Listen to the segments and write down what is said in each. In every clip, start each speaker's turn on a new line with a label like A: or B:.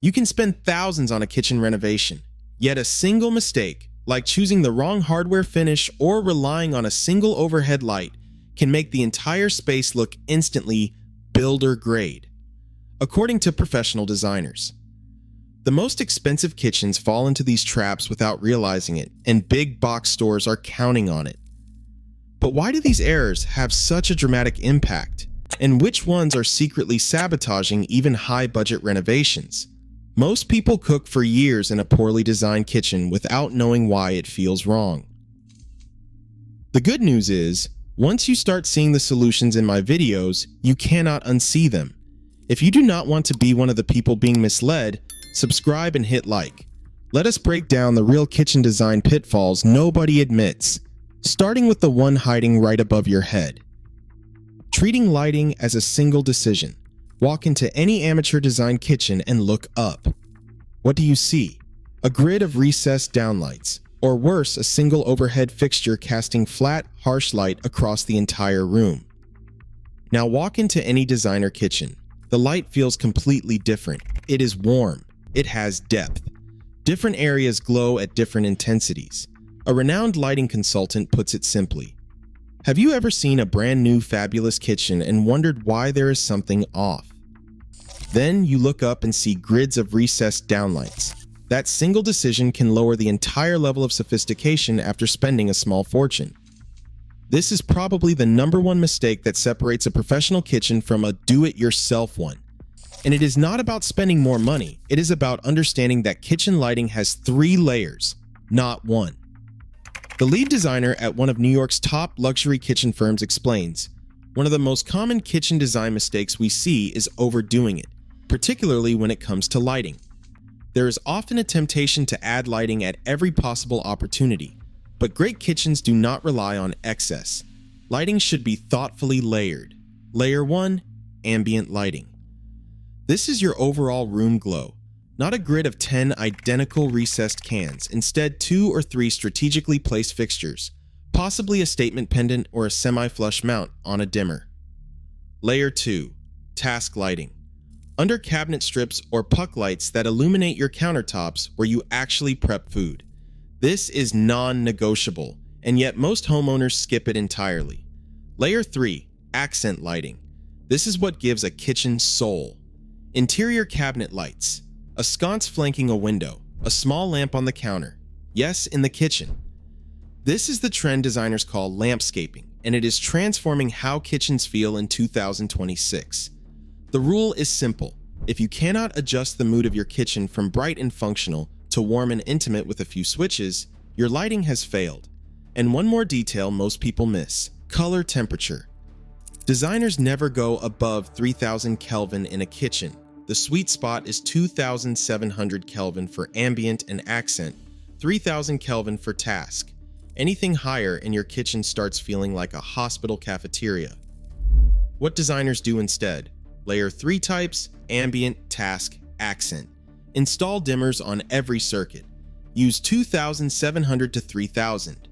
A: You can spend thousands on a kitchen renovation, yet a single mistake, like choosing the wrong hardware finish or relying on a single overhead light, can make the entire space look instantly builder grade. According to professional designers, the most expensive kitchens fall into these traps without realizing it, and big box stores are counting on it. But why do these errors have such a dramatic impact? And which ones are secretly sabotaging even high-budget renovations? Most people cook for years in a poorly designed kitchen without knowing why it feels wrong. The good news is, once you start seeing the solutions in my videos, you cannot unsee them. If you do not want to be one of the people being misled, subscribe and hit like. Let us break down the real kitchen design pitfalls nobody admits, starting with the one hiding right above your head. Treating lighting as a single decision. Walk into any amateur design kitchen and look up. What do you see? A grid of recessed downlights, or worse, a single overhead fixture casting flat, harsh light across the entire room. Now walk into any designer kitchen. The light feels completely different. It is warm. It has depth. Different areas glow at different intensities. A renowned lighting consultant puts it simply. Have you ever seen a brand new fabulous kitchen and wondered why there is something off? Then you look up and see grids of recessed downlights. That single decision can lower the entire level of sophistication after spending a small fortune. This is probably the #1 mistake that separates a professional kitchen from a do-it-yourself one. And it is not about spending more money, it is about understanding that kitchen lighting has 3 layers, not 1. The lead designer at one of New York's top luxury kitchen firms explains, one of the most common kitchen design mistakes we see is overdoing it, particularly when it comes to lighting. There is often a temptation to add lighting at every possible opportunity, but great kitchens do not rely on excess. Lighting should be thoughtfully layered. Layer 1, ambient lighting. This is your overall room glow, not a grid of 10 identical recessed cans, instead 2 or 3 strategically placed fixtures, possibly a statement pendant or a semi-flush mount on a dimmer. Layer 2, task lighting. Under cabinet strips or puck lights that illuminate your countertops where you actually prep food. This is non-negotiable, and yet most homeowners skip it entirely. Layer 3, accent lighting. This is what gives a kitchen soul. Interior cabinet lights. A sconce flanking a window, a small lamp on the counter. Yes, in the kitchen. This is the trend designers call lampscaping, and it is transforming how kitchens feel in 2026. The rule is simple. If you cannot adjust the mood of your kitchen from bright and functional to warm and intimate with a few switches, your lighting has failed. And one more detail most people miss: color temperature. Designers never go above 3000 Kelvin in a kitchen. The sweet spot is 2700 Kelvin for ambient and accent, 3000 Kelvin for task. Anything higher and your kitchen starts feeling like a hospital cafeteria. What designers do instead? Layer 3 types, ambient, task, accent. Install dimmers on every circuit. Use 2700 to 3000.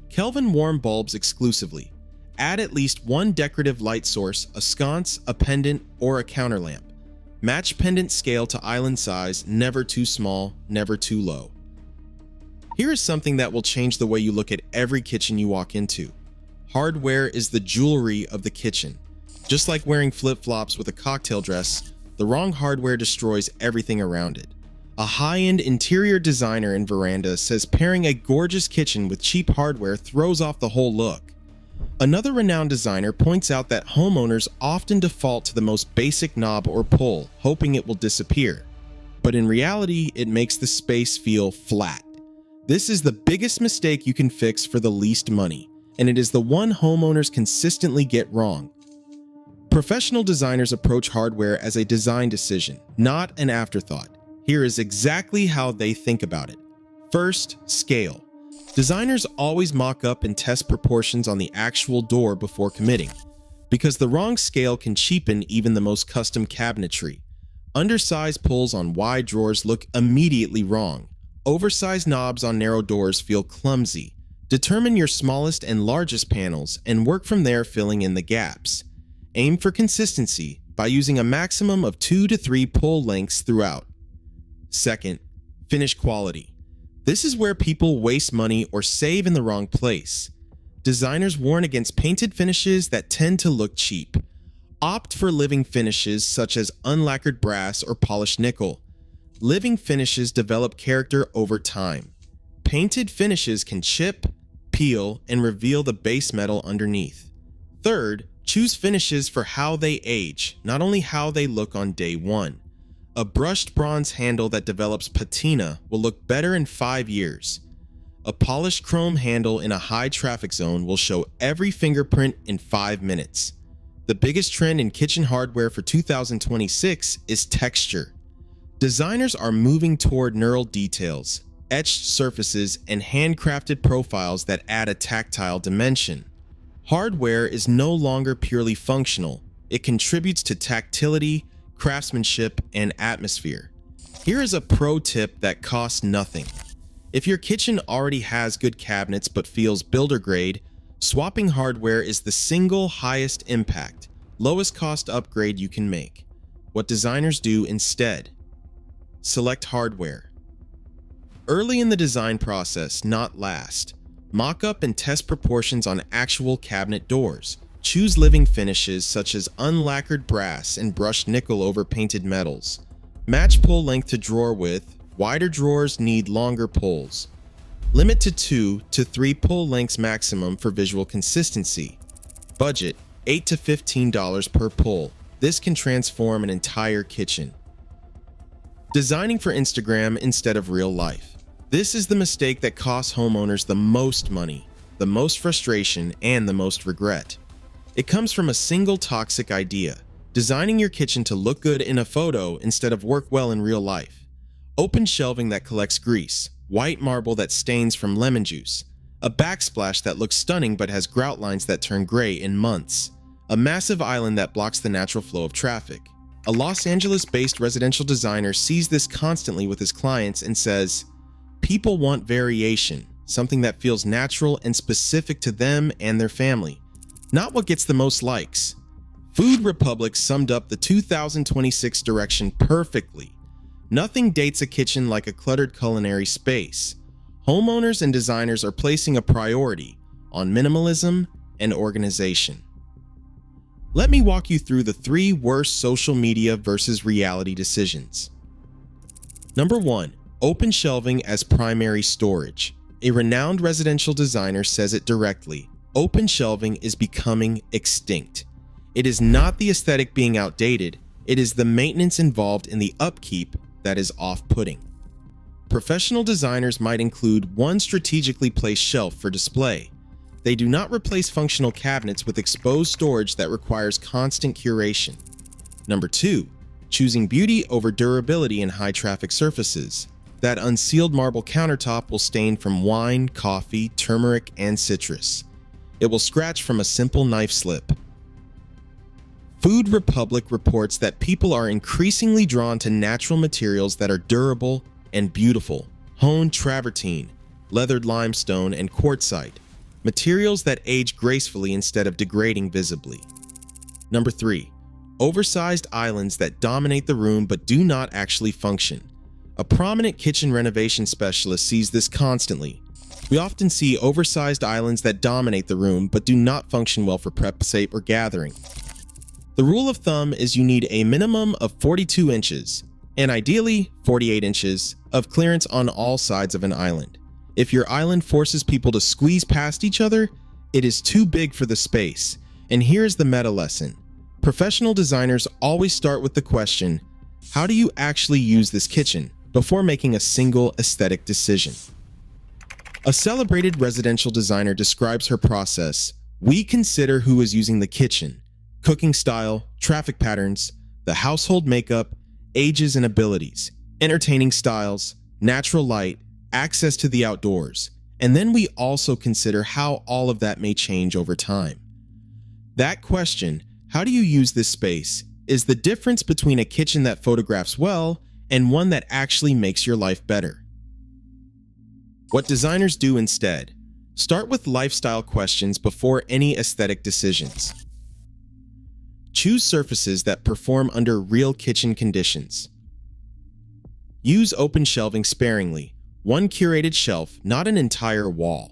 A: Kelvin warm bulbs exclusively. Add at least 1 decorative light source, a sconce, a pendant, or a counter lamp. Match pendant scale to island size, never too small, never too low. Here is something that will change the way you look at every kitchen you walk into. Hardware is the jewelry of the kitchen. Just like wearing flip-flops with a cocktail dress, the wrong hardware destroys everything around it. A high-end interior designer in Veranda says pairing a gorgeous kitchen with cheap hardware throws off the whole look. Another renowned designer points out that homeowners often default to the most basic knob or pull, hoping it will disappear. But in reality, it makes the space feel flat. This is the biggest mistake you can fix for the least money, and it is the one homeowners consistently get wrong. Professional designers approach hardware as a design decision, not an afterthought. Here is exactly how they think about it. First, scale. Designers always mock up and test proportions on the actual door before committing, because the wrong scale can cheapen even the most custom cabinetry. Undersized pulls on wide drawers look immediately wrong. Oversized knobs on narrow doors feel clumsy. Determine your smallest and largest panels and work from there, filling in the gaps. Aim for consistency by using a maximum of 2 to 3 pull lengths throughout. Second, finish quality. This is where people waste money or save in the wrong place. Designers warn against painted finishes that tend to look cheap. Opt for living finishes such as unlacquered brass or polished nickel. Living finishes develop character over time. Painted finishes can chip, peel, and reveal the base metal underneath. Third, choose finishes for how they age, not only how they look on day one. A brushed bronze handle that develops patina will look better in 5 years. A polished chrome handle in a high traffic zone will show every fingerprint in 5 minutes. The biggest trend in kitchen hardware for 2026 is texture. Designers are moving toward neural details, etched surfaces, and handcrafted profiles that add a tactile dimension. Hardware is no longer purely functional. It contributes to tactility, craftsmanship, and atmosphere. Here is a pro tip that costs nothing. If your kitchen already has good cabinets but feels builder grade, swapping hardware is the single highest impact, lowest cost upgrade you can make. What designers do instead: select hardware. Early in the design process, not last. Mock up and test proportions on actual cabinet doors. Choose living finishes such as unlacquered brass and brushed nickel over painted metals. Match pull length to drawer width. Wider drawers need longer pulls. Limit to 2 to 3 pull lengths maximum for visual consistency. Budget $8 to $15 per pull. This can transform an entire kitchen. Designing for Instagram instead of real life. This is the mistake that costs homeowners the most money, the most frustration, and the most regret. It comes from a single toxic idea: designing your kitchen to look good in a photo instead of work well in real life. Open shelving that collects grease, white marble that stains from lemon juice, a backsplash that looks stunning but has grout lines that turn gray in months, a massive island that blocks the natural flow of traffic. A Los Angeles-based residential designer sees this constantly with his clients and says, "People want variation, something that feels natural and specific to them and their family, not what gets the most likes." Food Republic summed up the 2026 direction perfectly. Nothing dates a kitchen like a cluttered culinary space. Homeowners and designers are placing a priority on minimalism and organization. Let me walk you through the 3 worst social media versus reality decisions. Number 1. Open shelving as primary storage. A renowned residential designer says it directly: open shelving is becoming extinct. It is not the aesthetic being outdated, it is the maintenance involved in the upkeep that is off-putting. Professional designers might include one strategically placed shelf for display. They do not replace functional cabinets with exposed storage that requires constant curation. Number 2. Choosing beauty over durability in high-traffic surfaces. That unsealed marble countertop will stain from wine, coffee, turmeric, and citrus. It will scratch from a simple knife slip. Food Republic reports that people are increasingly drawn to natural materials that are durable and beautiful: honed travertine, leathered limestone, and quartzite. Materials that age gracefully instead of degrading visibly. Number 3. Oversized islands that dominate the room but do not actually function. A prominent kitchen renovation specialist sees this constantly. We often see oversized islands that dominate the room but do not function well for prep, safe, or gathering. The rule of thumb is you need a minimum of 42 inches, and ideally 48 inches, of clearance on all sides of an island. If your island forces people to squeeze past each other, it is too big for the space. And here's the meta lesson. Professional designers always start with the question, how do you actually use this kitchen, before making a single aesthetic decision. A celebrated residential designer describes her process: "We consider who is using the kitchen, cooking style, traffic patterns, the household makeup, ages and abilities, entertaining styles, natural light, access to the outdoors, and then we also consider how all of that may change over time." That question, how do you use this space, is the difference between a kitchen that photographs well and one that actually makes your life better. What designers do instead: start with lifestyle questions before any aesthetic decisions. Choose surfaces that perform under real kitchen conditions. Use open shelving sparingly, one curated shelf, not an entire wall.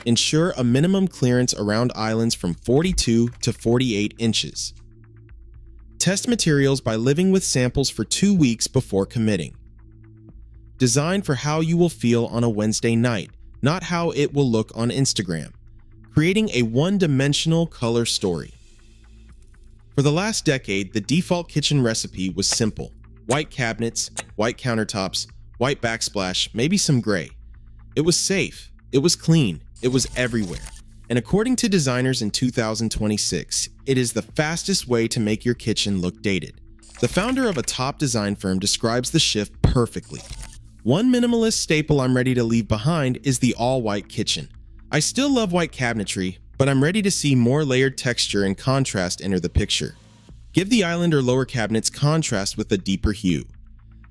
A: Ensure a minimum clearance around islands from 42 to 48 inches. Test materials by living with samples for 2 weeks before committing. Design for how you will feel on a Wednesday night, not how it will look on Instagram, creating a one-dimensional color story. For the last decade, the default kitchen recipe was simple: white cabinets, white countertops, white backsplash, maybe some gray. It was safe, it was clean, it was everywhere. And according to designers in 2026, it is the fastest way to make your kitchen look dated. The founder of a top design firm describes the shift perfectly. One minimalist staple I'm ready to leave behind is the all-white kitchen. I still love white cabinetry, but I'm ready to see more layered texture and contrast enter the picture. Give the island or lower cabinets contrast with a deeper hue.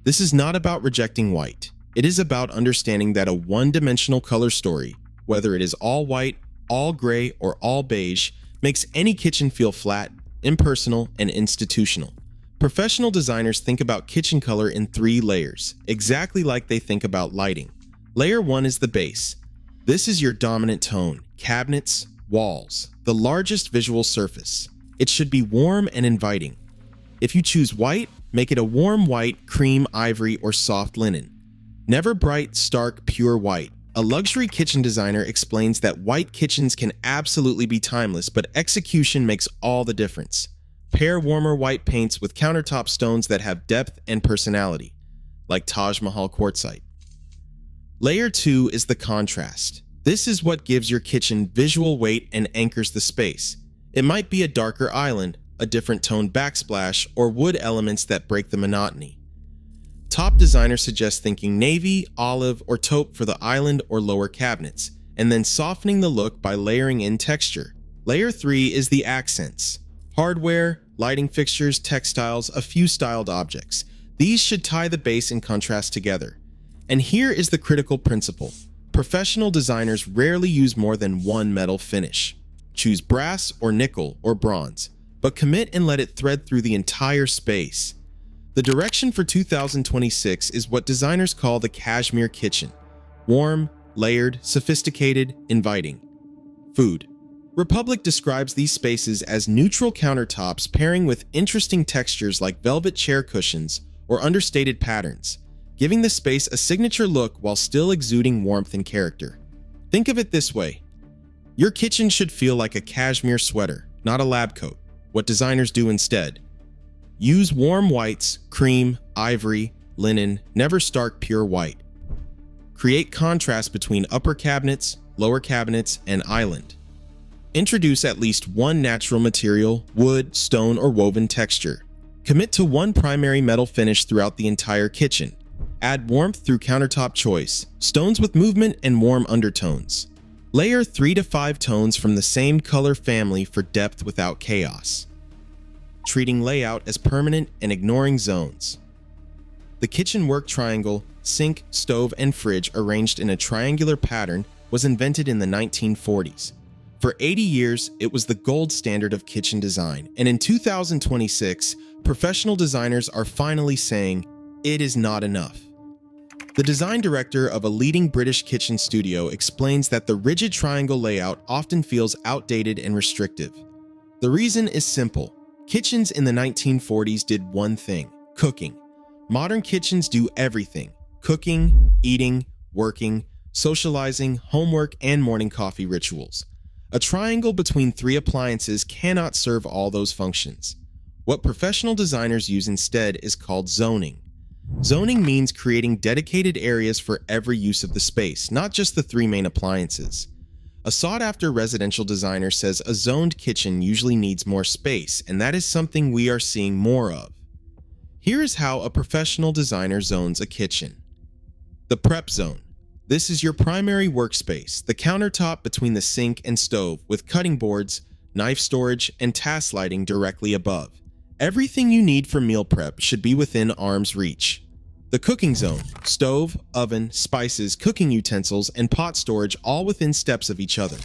A: This is not about rejecting white. It is about understanding that a one-dimensional color story, whether it is all white, all gray, or all beige, makes any kitchen feel flat, impersonal, and institutional. Professional designers think about kitchen color in 3 layers, exactly like they think about lighting. Layer 1 is the base. This is your dominant tone, cabinets, walls, the largest visual surface. It should be warm and inviting. If you choose white, make it a warm white, cream, ivory, or soft linen. Never bright, stark, pure white. A luxury kitchen designer explains that white kitchens can absolutely be timeless, but execution makes all the difference. Pair warmer white paints with countertop stones that have depth and personality, like Taj Mahal quartzite. Layer 2 is the contrast. This is what gives your kitchen visual weight and anchors the space. It might be a darker island, a different toned backsplash, or wood elements that break the monotony. Top designers suggest thinking navy, olive, or taupe for the island or lower cabinets, and then softening the look by layering in texture. Layer 3 is the accents. Hardware, lighting fixtures, textiles, a few styled objects. These should tie the base and contrast together. And here is the critical principle. Professional designers rarely use more than one metal finish. Choose brass or nickel or bronze, but commit and let it thread through the entire space. The direction for 2026 is what designers call the cashmere kitchen. Warm, layered, sophisticated, inviting. Food. Republic describes these spaces as neutral countertops pairing with interesting textures like velvet chair cushions or understated patterns, giving the space a signature look while still exuding warmth and character. Think of it this way. Your kitchen should feel like a cashmere sweater, not a lab coat. What designers do instead: use warm whites, cream, ivory, linen, never stark pure white. Create contrast between upper cabinets, lower cabinets, and island. Introduce at least one natural material, wood, stone, or woven texture. Commit to one primary metal finish throughout the entire kitchen. Add warmth through countertop choice, stones with movement and warm undertones. Layer 3 to 5 tones from the same color family for depth without chaos. Treating layout as permanent and ignoring zones. The kitchen work triangle, sink, stove, and fridge arranged in a triangular pattern was invented in the 1940s. For 80 years, it was the gold standard of kitchen design, and in 2026, professional designers are finally saying, it is not enough. The design director of a leading British kitchen studio explains that the rigid triangle layout often feels outdated and restrictive. The reason is simple. Kitchens in the 1940s did one thing: cooking. Modern kitchens do everything: cooking, eating, working, socializing, homework, and morning coffee rituals. A triangle between 3 appliances cannot serve all those functions. What professional designers use instead is called zoning. Zoning means creating dedicated areas for every use of the space, not just the 3 main appliances. A sought-after residential designer says a zoned kitchen usually needs more space, and that is something we are seeing more of. Here is how a professional designer zones a kitchen. The prep zone. This is your primary workspace, the countertop between the sink and stove, with cutting boards, knife storage, and task lighting directly above. Everything you need for meal prep should be within arm's reach. The cooking zone. Stove, oven, spices, cooking utensils, and pot storage all within steps of each other.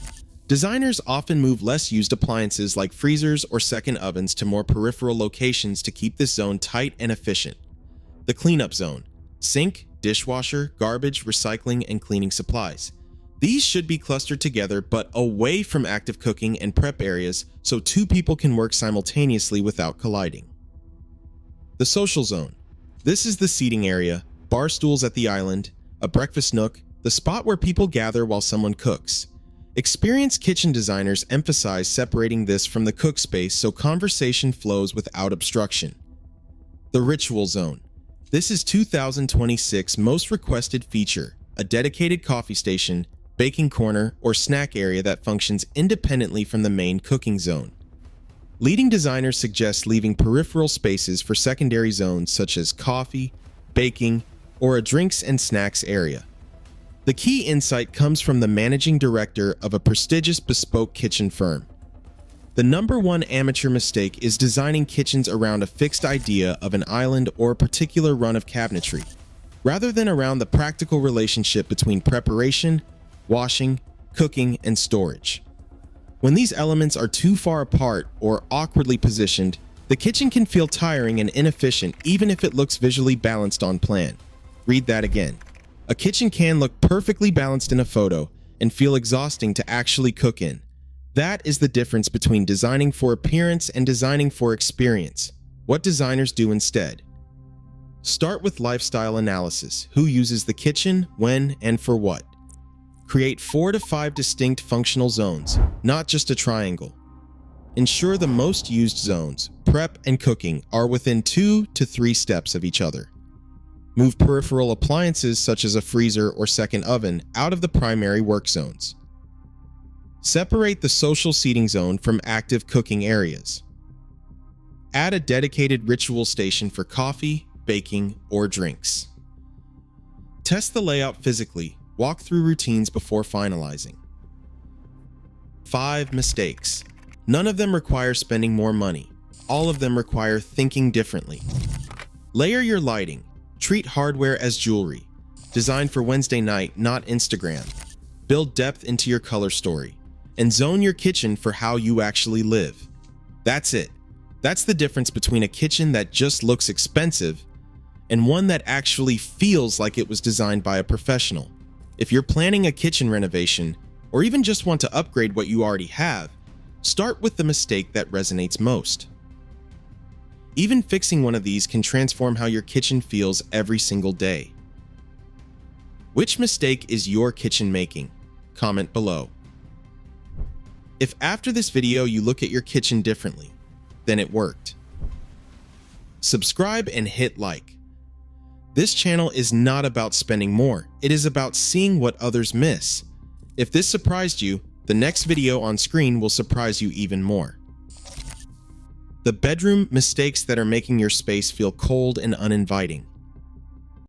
A: Designers often move less used appliances like freezers or second ovens to more peripheral locations to keep this zone tight and efficient. The cleanup zone. Sink, dishwasher, garbage, recycling, and cleaning supplies. These should be clustered together but away from active cooking and prep areas so two people can work simultaneously without colliding. The social zone. This is the seating area, bar stools at the island, a breakfast nook, the spot where people gather while someone cooks. Experienced kitchen designers emphasize separating this from the cook space so conversation flows without obstruction. The ritual zone. This is 2026 most requested feature, a dedicated coffee station, baking corner, or snack area that functions independently from the main cooking zone. Leading designers suggest leaving peripheral spaces for secondary zones such as coffee, baking, or a drinks and snacks area. The key insight comes from the managing director of a prestigious bespoke kitchen firm. The #1 amateur mistake is designing kitchens around a fixed idea of an island or a particular run of cabinetry, rather than around the practical relationship between preparation, washing, cooking, and storage. When these elements are too far apart or awkwardly positioned, the kitchen can feel tiring and inefficient even if it looks visually balanced on plan. Read that again. A kitchen can look perfectly balanced in a photo and feel exhausting to actually cook in. That is the difference between designing for appearance and designing for experience. What designers do instead. Start with lifestyle analysis. Who uses the kitchen, when, and for what? Create 4 to 5 distinct functional zones, not just a triangle. Ensure the most used zones, prep and cooking, are within 2 to 3 steps of each other. Move peripheral appliances such as a freezer or second oven out of the primary work zones. Separate the social seating zone from active cooking areas. Add a dedicated ritual station for coffee, baking, or drinks. Test the layout physically. Walk through routines before finalizing. 5 mistakes. None of them require spending more money. All of them require thinking differently. Layer your lighting. Treat hardware as jewelry. Design for Wednesday night, not Instagram. Build depth into your color story. And zone your kitchen for how you actually live. That's it. That's the difference between a kitchen that just looks expensive and one that actually feels like it was designed by a professional. If you're planning a kitchen renovation, or even just want to upgrade what you already have, start with the mistake that resonates most. Even fixing one of these can transform how your kitchen feels every single day. Which mistake is your kitchen making? Comment below. If after this video you look at your kitchen differently, then it worked. Subscribe and hit like. This channel is not about spending more, it is about seeing what others miss. If this surprised you, the next video on screen will surprise you even more. The bedroom mistakes that are making your space feel cold and uninviting.